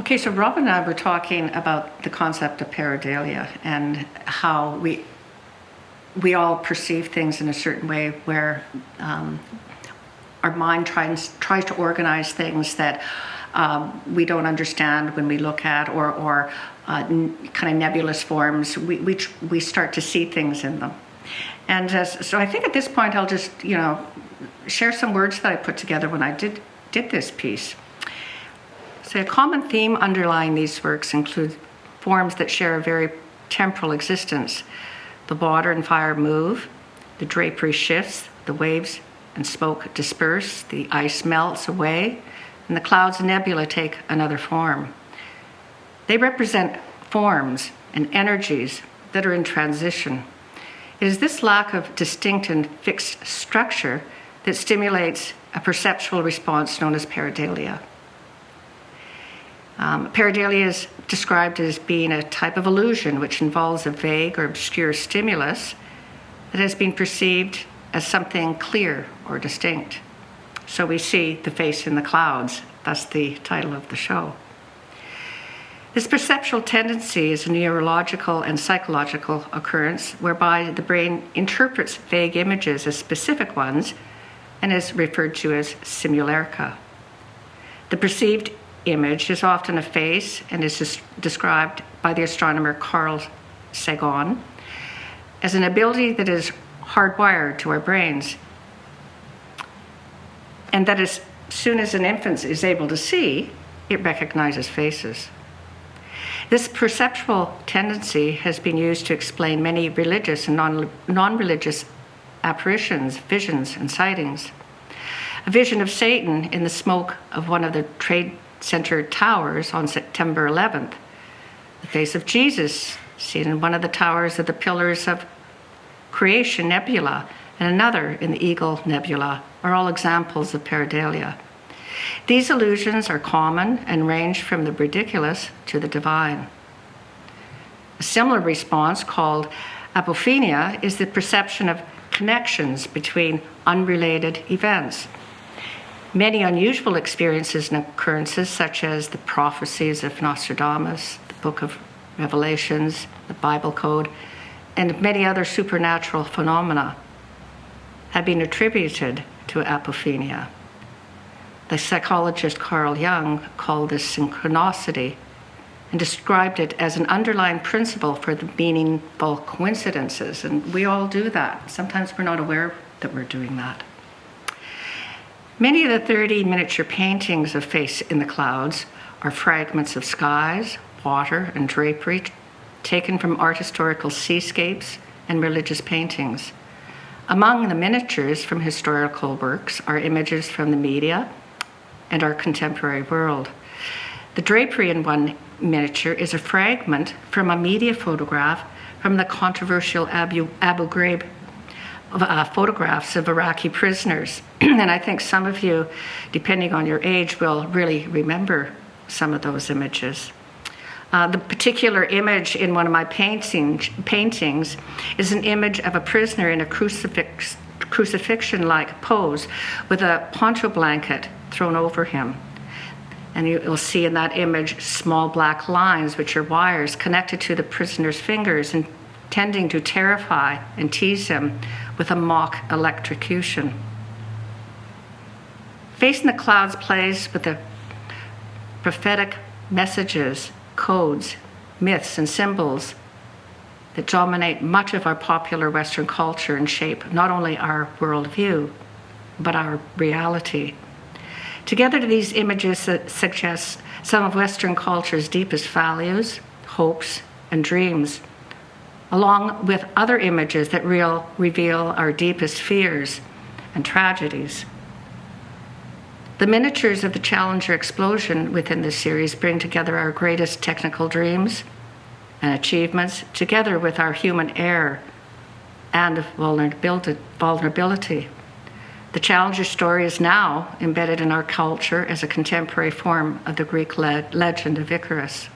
Okay, so Rob and I were talking about the concept of pareidolia and how we all perceive things in a certain way where our mind tries to organize things that we don't understand when we look at, or kind of nebulous forms. We start to see things in them. And so I think at this point I'll just, share some words that I put together when I did this piece. So a common theme underlying these works includes forms that share a very temporal existence. The water and fire move, the drapery shifts, the waves and smoke disperse, the ice melts away, and the clouds and nebula take another form. They represent forms and energies that are in transition. It is this lack of distinct and fixed structure that stimulates a perceptual response known as pareidolia. Pareidolia is described as being a type of illusion which involves a vague or obscure stimulus that has been perceived as something clear or distinct. So we see the face in the clouds, thus the title of the show. This perceptual tendency is a neurological and psychological occurrence whereby the brain interprets vague images as specific ones and is referred to as simulacra. The perceived image is often a face and is described by the astronomer Carl Sagan as an ability that is hardwired to our brains, and that as soon as an infant is able to see, it recognizes faces. This perceptual tendency has been used to explain many religious and non-religious apparitions, visions, and sightings. A vision of Satan in the smoke of one of the Trade Center towers on September 11th, the face of Jesus seen in one of the towers of the Pillars of Creation Nebula, and another in the Eagle Nebula are all examples of pareidolia. These illusions are common and range from the ridiculous to the divine. A similar response, called apophenia, is the perception of connections between unrelated events. Many unusual experiences and occurrences, such as the prophecies of Nostradamus, the Book of Revelations, the Bible Code, and many other supernatural phenomena, have been attributed to apophenia. The psychologist Carl Jung called this synchronicity and described it as an underlying principle for the meaningful coincidences. And we all do that. Sometimes we're not aware that we're doing that. Many of the 30 miniature paintings of Face in the Clouds are fragments of skies, water, and drapery taken from art historical seascapes and religious paintings. Among the miniatures from historical works are images from the media and our contemporary world. The drapery in one miniature is a fragment from a media photograph from the controversial Abu Graib photographs of Iraqi prisoners. And I think some of you, depending on your age, will really remember some of those images. The particular image in one of my paintings is an image of a prisoner in a crucifixion-like pose with a poncho blanket thrown over him. And you'll see in that image small black lines, which are wires connected to the prisoner's fingers, intending to terrify and tease him with a mock electrocution. Face in the Clouds plays with the prophetic messages, codes, myths, and symbols that dominate much of our popular Western culture and shape not only our worldview, but our reality. Together, these images suggest some of Western culture's deepest values, hopes, and dreams, along with other images that reveal our deepest fears and tragedies. The miniatures of the Challenger explosion within this series bring together our greatest technical dreams and achievements, together with our human error and vulnerability. The Challenger story is now embedded in our culture as a contemporary form of the Greek legend of Icarus.